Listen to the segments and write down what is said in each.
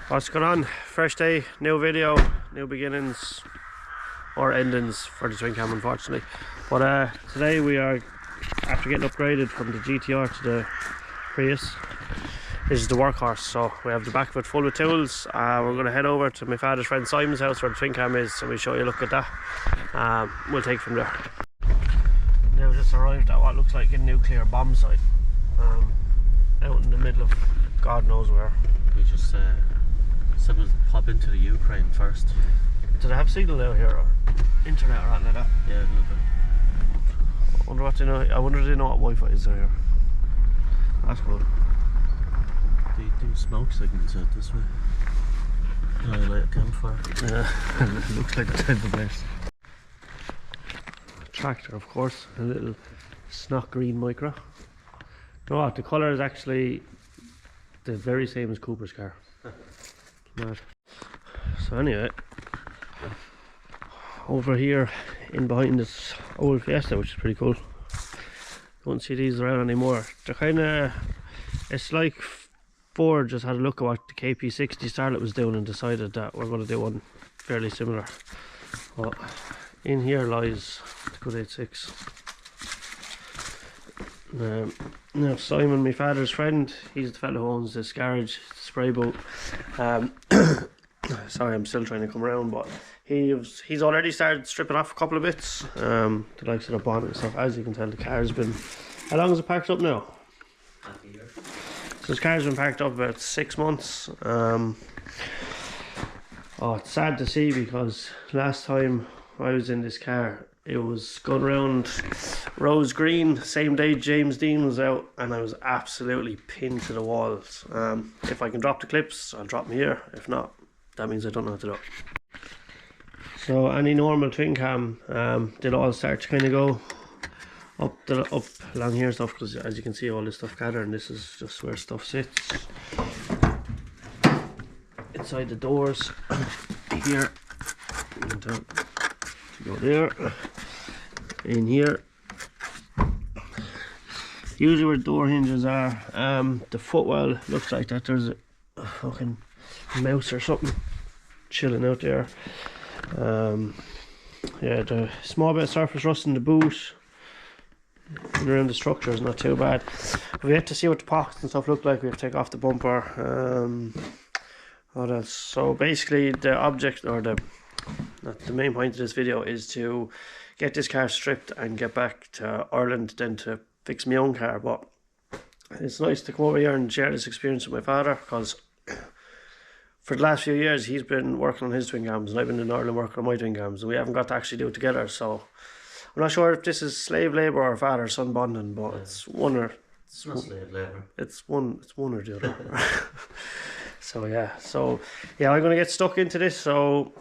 What's going on? Fresh day, new video, new beginnings or endings for the twin cam, unfortunately. But today we are, after getting upgraded from the GTR to the Prius, this is the workhorse. So we have the back of it full of tools. We're going to head over to my father's friend Simon's house where the twin cam is, and we'll show you a look at that. We'll take from there. Now just arrived at what looks like a nuclear bomb site, out in the middle of God knows where. We just said we'll pop into the Ukraine first. Do they have signal out here, or internet or anything like that? Yeah, a little bit. I wonder what they know. I wonder if they know what Wi-Fi is there here. That's good. They do smoke signals out this way. I light a campfire. Yeah, it looks like the type of place. Tractor, of course, a little snot green micro. You know what? The colour is actually the very same as Cooper's car. Mad. So anyway, over here in behind this old Fiesta, which is pretty cool. Don't see these around anymore. They're kind of, it's like Ford just had a look at what the KP60 Starlet was doing and decided that we're going to do one fairly similar. But in here lies the good Ae86. Now Simon, my father's friend, he's the fellow who owns this garage, spray boat. Sorry, I'm still trying to come around, but he's already started stripping off a couple of bits. The likes of the bonnet and stuff. As you can tell, the car's been, how long has it packed up now? Half a year. So this car's been packed up about 6 months. Oh, it's sad to see, because last time I was in this car, it was going around Rose Green, same day James Dean was out, and I was absolutely pinned to the walls. If I can drop the clips, I'll drop them here. If not, that means I don't know what to do. So any normal twin cam, they'll all start to kind of go up along here and stuff, because as you can see, all this stuff gathered, and this is just where stuff sits. Inside the doors, here, and to go there, in here. Usually where door hinges are, the footwell looks like that there's a fucking mouse or something chilling out there. Yeah, the small bit of surface rust in the boot and around the structure is not too bad. We have to see what the pockets and stuff look like. We have to take off the bumper. What else? So basically the object, or the main point of this video, is to get this car stripped and get back to Ireland, then to fix my own car. But it's nice to come over here and share this experience with my father, because for the last few years he's been working on his twin cams and I've been in Ireland working on my twin cams, and we haven't got to actually do it together. So I'm not sure if this is slave labour or father son bonding, but yeah, it's one or it's not slave labour. It's one or the other. So yeah, I'm going to get stuck into this. So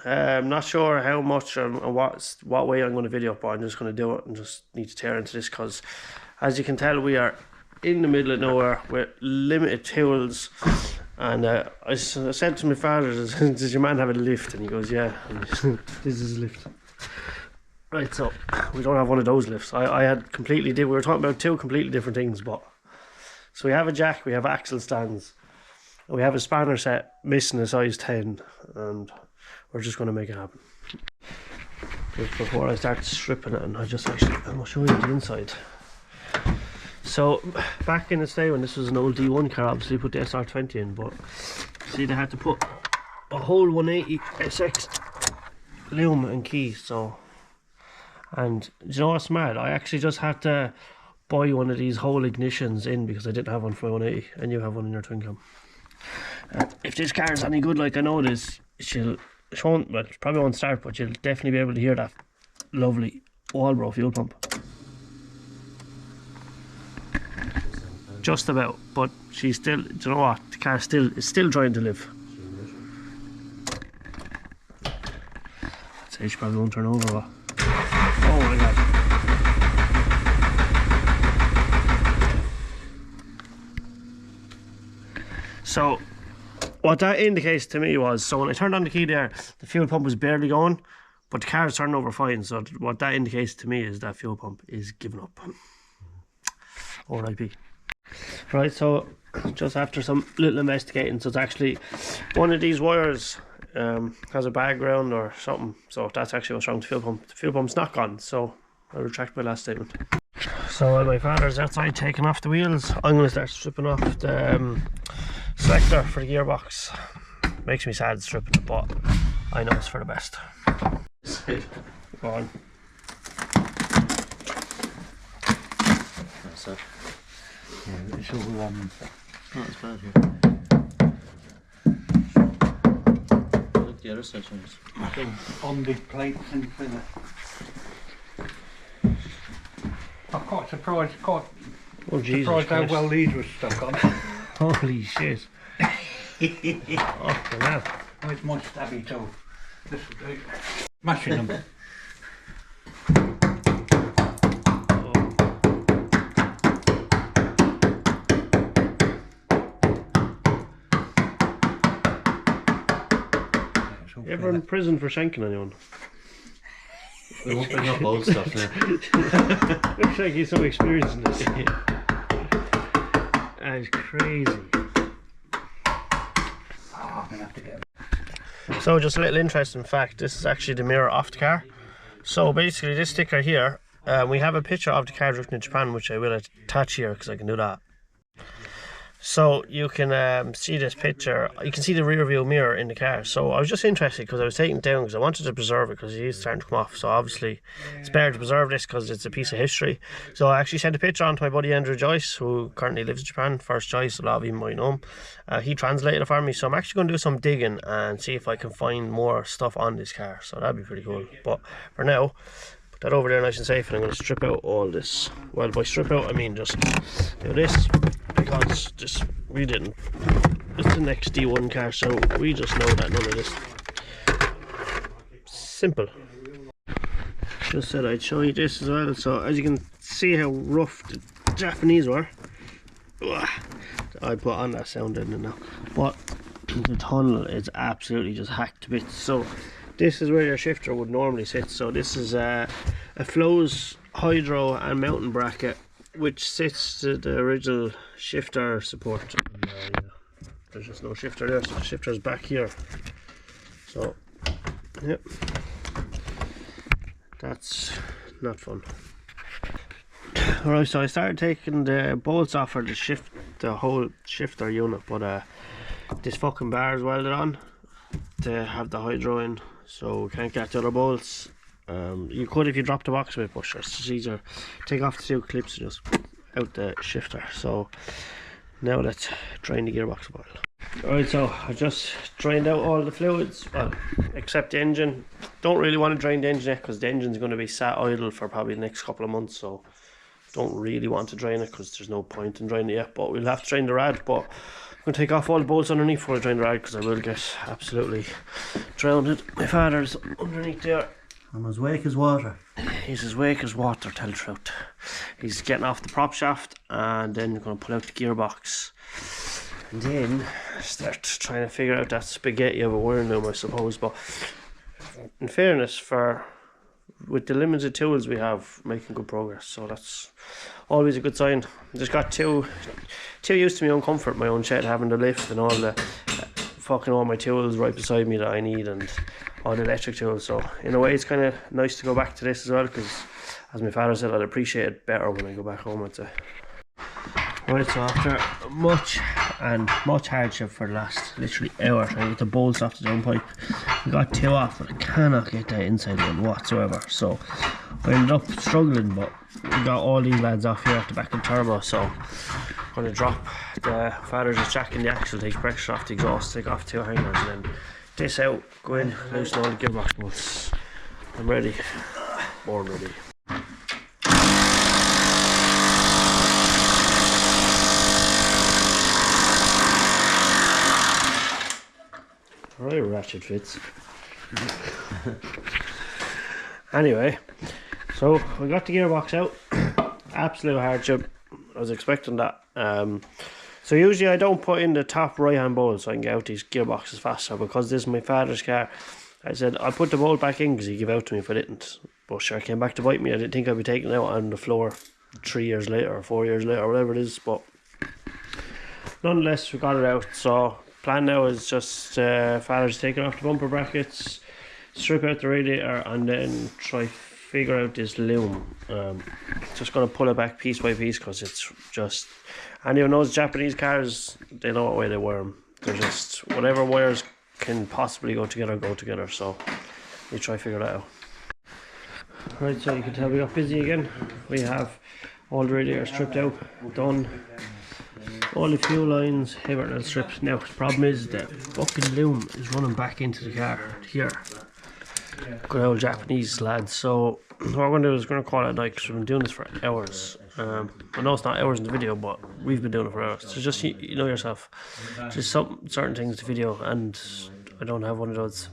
I'm not sure how much and what way I'm going to video, but I'm just going to do it and just need to tear into this, because as you can tell, we are in the middle of nowhere with limited tools. And I said to my father, does your man have a lift? And he goes, yeah. And this is a lift. Right, so we don't have one of those lifts. I had completely we were talking about two completely different things, but so we have a jack, we have axle stands, and we have a spanner set missing a size 10, and we're just going to make it happen. Just before I start stripping it, and I'll show you the inside. So back in the day when this was an old D1 car, obviously put the SR20 in, but see, they had to put a whole 180 lume and key. So, and do you know what's mad? I actually just had to buy one of these whole ignitions in, because I didn't have one for my 180, and you have one in your twin cam. If this car is any good like I know it is, it probably won't start, but you'll definitely be able to hear that lovely Walbro fuel pump. Just about, but she's still, do you know what, the car is still trying to live. I'd say she probably won't turn over, but oh my god. So what that indicates to me was, so when I turned on the key there, the fuel pump was barely going, but the car is turning over fine. So what that indicates to me is that fuel pump is giving up. R.I.P. Right, so just after some little investigating. So it's actually one of these wires has a background or something, so that's actually what's wrong with the fuel pump. The fuel pump's not gone, so I retract my last statement. So while my father's outside taking off the wheels, I'm going to start stripping off the selector for the gearbox. Makes me sad stripping it, but I know it's for the best. Go on. That's it. Yeah, it's all not as bad here. Look, the other sections. On the plates and filler. I'm quite surprised, Oh, Jesus surprised how Christ. well these were stuck on. Holy shit. Oh, the hell. Where's my stabby tool? This will do. Mashing them. You ever in prison for shanking anyone? We won't bring up old stuff now. Looks like he's so experienced in this. That's crazy. Oh, I'm gonna have to get So just a little interesting fact, this is actually the mirror off the car. So basically this sticker here, we have a picture of the car drifting in Japan, which I will attach here because I can do that. So you can see this picture, you can see the rear view mirror in the car. So I was just interested because I was taking it down because I wanted to preserve it because it is starting to come off. So obviously it's better to preserve this because it's a piece of history. So I actually sent a picture on to my buddy Andrew Joyce, who currently lives in Japan, first choice, a lot of you might know him. He translated it for me, so I'm actually going to do some digging and see if I can find more stuff on this car. So that'd be pretty cool. But for now, put that over there nice and safe, and I'm going to strip out all this. Well, by strip out I mean just do this, because just we didn't, it's the next D1 car, so we just know that none of this. Simple. Just said I'd show you this as well. So as you can see how rough the Japanese were, I put on that sound in it now, but the tunnel is absolutely just hacked to bits. So this is where your shifter would normally sit. So this is a Flows hydro and mountain bracket, which sits to the original shifter support. Yeah. There's just no shifter there, so the shifter's back here. So, yep, that's not fun. Alright, so I started taking the bolts off for the whole shifter unit, but this fucking bar is welded on to have the hydro in, so we can't get the other bolts. You could if you drop the box a bit, but it's just easier. Take off the two clips and just out the shifter. So now let's drain the gearbox oil. Alright, so I just drained out all the fluids, well, except the engine. Don't really want to drain the engine yet because the engine's going to be sat idle for probably the next couple of months, so don't really want to drain it because there's no point in draining it yet. But we'll have to drain the rad, but I'm going to take off all the bolts underneath before I drain the rad because I will get absolutely drowned. My father's underneath there. I'm as wake as water. He's as wake as water, tell the truth. He's getting off the prop shaft and then we're going to pull out the gearbox and then start trying to figure out that spaghetti of a wiring loom, I suppose. But in fairness, with the limited tools we have, making good progress, so that's always a good sign. Just got too used to my own comfort, my own shed, having the lift and all the fucking all my tools right beside me that I need and all the electric tools. So in a way it's kind of nice to go back to this as well, because as my father said, I'd appreciate it better when I go back home, I'd say. Right, so after much hardship for the last literally hour trying to get the bolts off the downpipe, we got two off, but I cannot get the inside one whatsoever. So I ended up struggling, but we got all these lads off here at the back of the turbo. So I'm going to drop the father's just jacking the axle, take pressure off the exhaust, take off two hangers, and then this out, go in, loosen all the gearbox bolts. I'm ready, born ready. Right, ratchet fits. Anyway, so we got the gearbox out. Absolute hardship. I was expecting that. So usually I don't put in the top right hand bolt so I can get out these gearboxes faster, because this is my father's car. I said I'll put the bolt back in because he gave out to me if I didn't. But sure, it came back to bite me. I didn't think I'd be taking it out on the floor 3 years later or 4 years later or whatever it is. But nonetheless, we got it out. So plan now is just fella's taking off the bumper brackets, strip out the radiator, and then try figure out this loom. Just gonna pull it back piece by piece because it's just, anyone knows Japanese cars, they know what way they wear them. They're just whatever wires can possibly go together. So you try figure that out. Right, so you can tell we got busy again. We have all the radiator stripped out, done. All the fuel lines, everything stripped. Now the problem is the fucking loom is running back into the car here. Good old Japanese lads. So what we're going to do is we're going to call it a night because we've been doing this for hours. I know it's not hours in the video, but we've been doing it for hours. So just you know yourself, just certain things to video, and I don't have one of those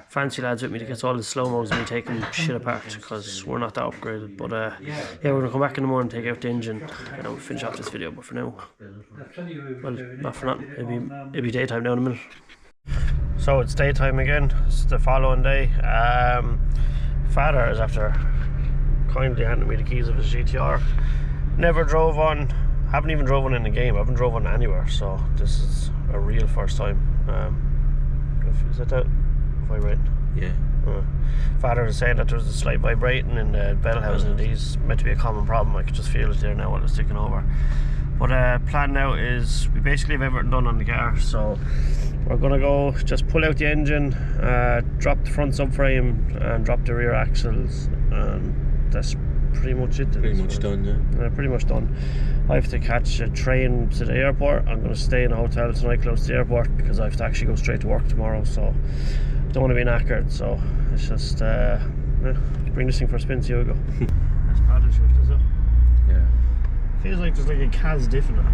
fancy lads with me that gets all the slow-mos and me taking shit apart because we're not that upgraded. But yeah, we're going to come back in the morning, take out the engine, and we'll finish off this video. But for now, well, not for nothing, it'll be daytime now in a minute. So it's daytime again. It's the following day. Father is after kindly handing me the keys of his GTR. Never drove one, haven't even drove one in the game, I haven't drove one anywhere, so this is a real first time. Is that vibrating? Yeah. Father is saying that there's a slight vibrating in the bell housing. These meant to be a common problem. I could just feel it there now while it's ticking over. But plan now is we basically have everything done on the car, so we're gonna go just pull out the engine, drop the front subframe, and drop the rear axles, and that's pretty much it. Pretty much done, yeah. Pretty much done. I have to catch a train to the airport. I'm going to stay in a hotel tonight close to the airport because I have to actually go straight to work tomorrow, so I don't want to be knackered. So it's just bring this thing for a spin, see how we go. That's paddle shift, is it? Yeah. Feels like there's like a CAS diff in it.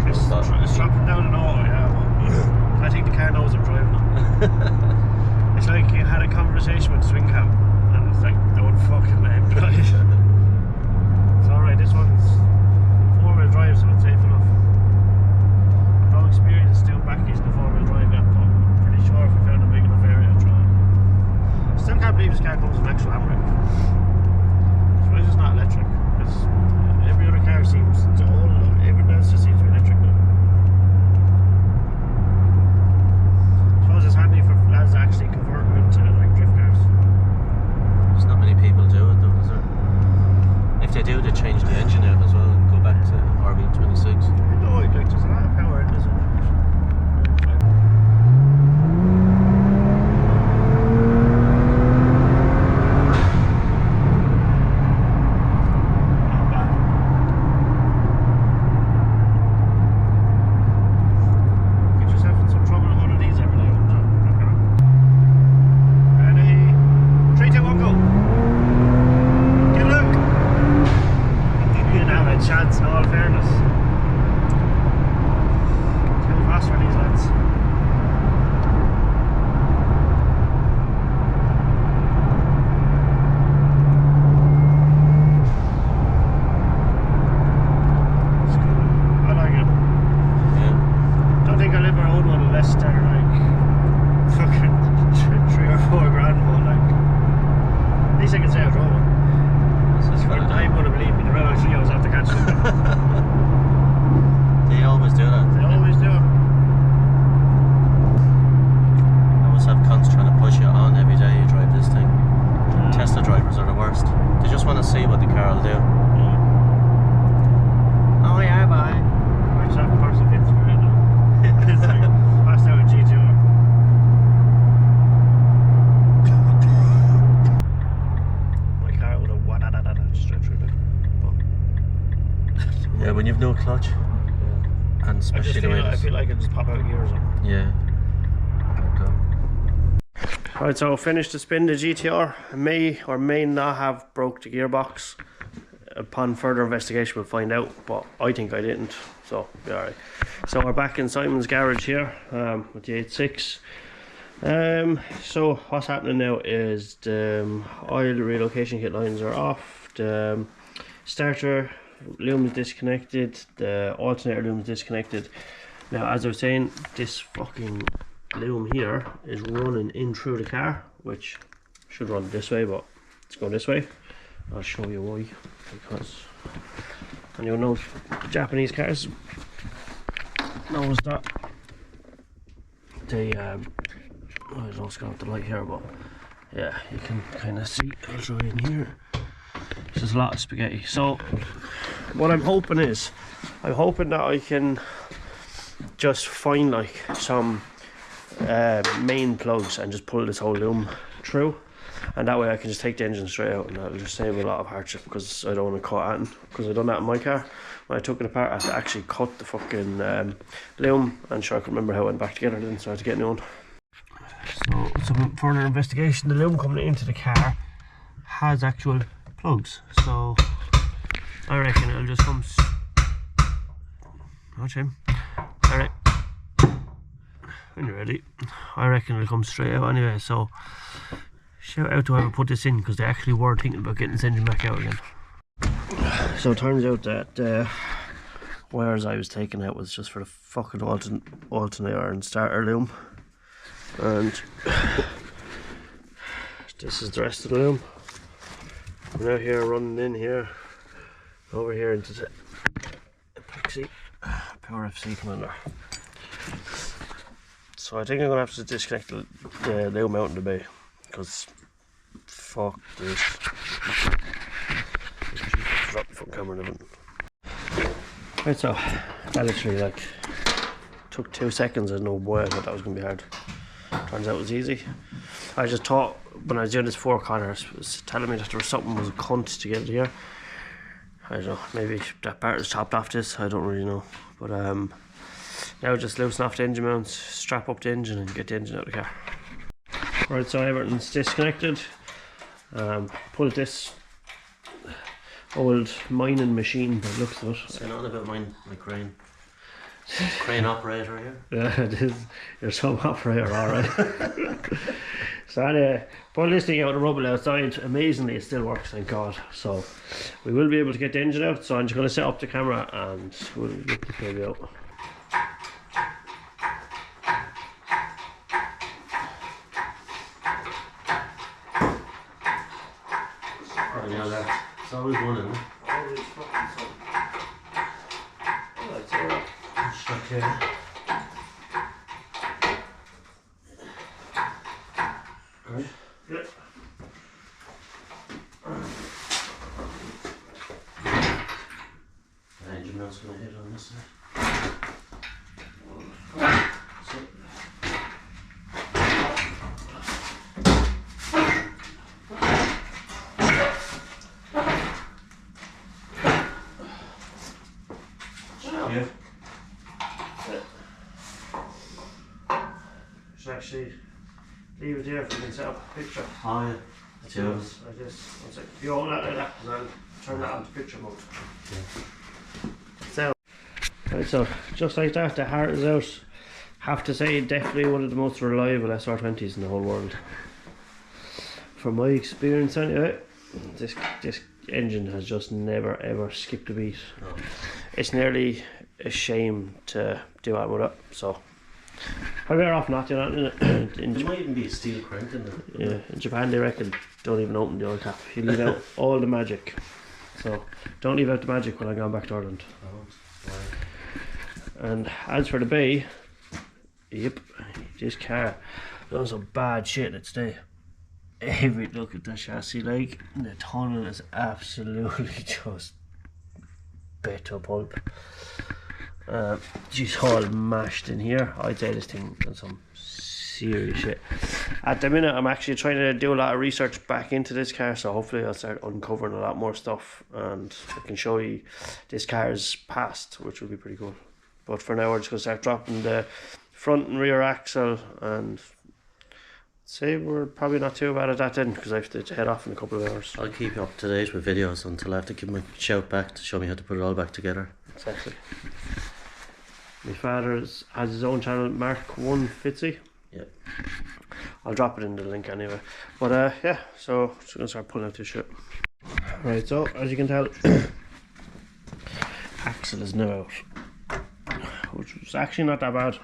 It's dropping down in auto, yeah. But I think the car knows I'm driving it. It's like you had a conversation with the swing cam, and it's like, don't fucking let him drive. It's alright, this one's 4-wheel drive, so it's safe enough. I've no experience doing backies in the 4-wheel drive yet, but I'm pretty sure if we found a big enough area to try. Still can't believe this car comes with an actual handbrake. So it's just not electric, because every other car seems to all, everything else just seems to be electric now. I suppose it's handy for lads to actually convert them into like drift cars. There's not many people do it though, is there? If they do, they change the engine out as well and go back to RB26. No, like there's a lot of power in this one. Chance in all fairness. Too fast for these lads. It's cool. I like it. Yeah. Don't think I'll ever own one unless they're like fucking 3 or 4 grand, but like at least I can say I drove one. I'm going to believe me, the Renault Geos have to catch them. They always do that. They always do. I always have cunts trying to push you on every day you drive this thing. Tesla drivers are the worst. They just want to see what the car will do. Oh yeah, bye. I just have a person 50 right now. It's like, passed out a GTR. Yeah, when you've no clutch, and especially the way I feel like I just pop out gears on. Yeah. Alright, so finished to spin the GTR. May or may not have broke the gearbox. Upon further investigation we'll find out, but I think I didn't, so be alright. So we're back in Simon's garage here with the Ae86. So what's happening now is the oil relocation kit lines are off. The starter lume is disconnected, the alternator lume is disconnected. Now, as I was saying, this fucking lume here is running in through the car, which should run this way, but it's going this way. I'll show you why, because, and you'll know Japanese cars knows that they I don't know what's going on with the light here, but yeah, you can kind of see. I'll show you in here. There's a lot of spaghetti. So what I'm hoping is, I'm hoping that I can just find like some main plugs and just pull this whole lume through, and that way I can just take the engine straight out, and that'll just save a lot of hardship, because I don't want to cut it, because I've done that in my car. When I took it apart, I had to actually cut the fucking lume, and sure I couldn't remember how it went back together then, so I had to get a new one. So some further investigation, the lume coming into the car has actual plugs, so I reckon it'll just come. Watch him. Alright, when you're ready, I reckon it'll come straight out anyway. So shout out to whoever put this in, because they actually were thinking about getting this engine back out again. So it turns out that wires I was taking out was just for the fucking alternator and starter lume, and this is the rest of the lume. We're out here running in here, over here into the epoxy power FC commander. So I think I'm gonna have to disconnect the lume out in the bay, because fuck this. Drop the fucking camera in a minute. Right, so that literally like took 2 seconds. I had no way I thought that was gonna be hard. Turns out it was easy. I just thought when I was doing this four-corner, it was telling me that there was something was a cunt to get it here. I don't know, maybe that part is chopped off this, I don't really know. But now just loosen off the engine mounts, strap up the engine and get the engine out of the car. Right, so everything's disconnected. Pulled this old mining machine by the looks of it. Say nothing about mine, my crane. Crane operator here. Yeah, it is. You're some operator, alright. So anyway, pull this thing out of the rubble outside. Amazingly, it still works, thank God. So we will be able to get the engine out. So I'm just going to set up the camera and we'll get the baby out. Oh yeah, that's always one, isn't it? Always fucking so. Oh, that's alright. Stuck here. Right. Yep. The engine mount's gonna hit on this side. Yeah. Should actually leave it there if we can set up a picture. Oh yeah. That's yours. Like this. One sec. You hold that like that, and I'll turn that on to picture mode. Yeah. So, right, so just like that, the heart is out. Have to say, definitely one of the most reliable SR20s in the whole world. From my experience, anyway, this engine has just never ever skipped a beat. No. It's nearly a shame to do that with it. So I'm better off not doing that. There might even be a steel crank in there. Yeah, in Japan they reckon don't even open the oil cap. You leave out all the magic. So don't leave out the magic when I go back to Ireland. Oh, wow. And as for the bay, yep, this car done some bad shit let's say. Every look at the chassis, like the tunnel is absolutely just bit to pulp. Just all mashed in here. I'd say this thing done some serious shit. At the minute I'm actually trying to do a lot of research back into this car, so hopefully I'll start uncovering a lot more stuff and I can show you this car's past, which will be pretty cool. But for now we're just going to start dropping the front and rear axle, and say we're probably not too bad at that then, because I have to head off in a couple of hours. I'll keep you up to date with videos until I have to give my shout back to show me how to put it all back together. Exactly. My father has his own channel, Mark 1 Fitzy. Yep. I'll drop it in the link anyway. But yeah, so just gonna start pulling out this shit. Right, so as you can tell, axle is now out, which was actually not that bad.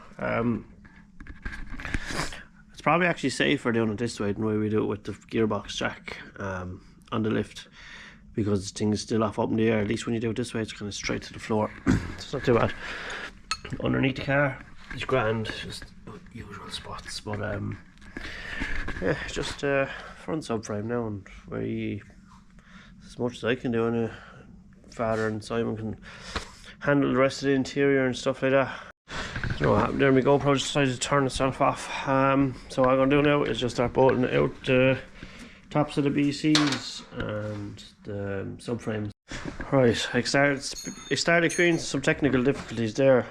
It's probably actually safer doing it this way than the way we do it with the gearbox jack on the lift, because the thing is still off up in the air. At least when you do it this way, it's kind of straight to the floor. It's not too bad. Underneath the car is grand, just usual spots, but yeah, just front subframe now, and very, as much as I can do, and Father and Simon can handle the rest of the interior and stuff like that. You know what happened there? My GoPro just decided to turn itself off. So what I'm going to do now is just start bolting out the tops of the BCs and the subframes. Right, I started experiencing some technical difficulties there.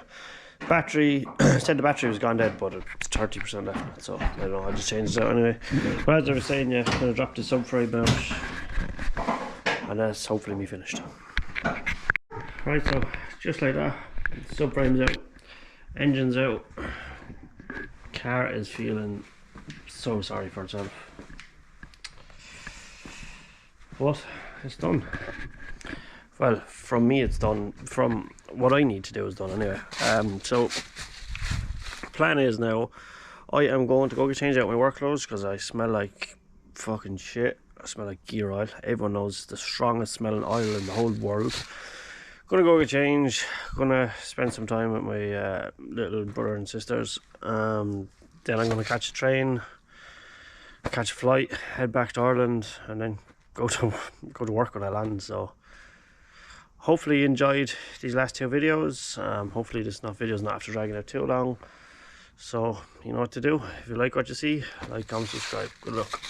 Battery, said the battery was gone dead, but it's 30% left, so I don't know, I just changed it out anyway. But as I was saying, yeah, I'm going to drop the subframe out, and that's hopefully me finished. Right, so just like that, subframe's out, engine's out, car is feeling so sorry for itself, but it's done. Well, from me it's done. From what I need to do is done anyway. So plan is now I am going to go change out my work clothes because I smell like fucking shit. I smell like gear oil. Everyone knows the strongest smelling oil in the whole world. Gonna go get change. Gonna spend some time with my little brother and sisters. Then I'm gonna catch a train, catch a flight, head back to Ireland, and then go to work when I land. So hopefully you enjoyed these last two videos. Hopefully this video's not after dragging out too long. So you know what to do. If you like what you see, like, comment, subscribe. Good luck.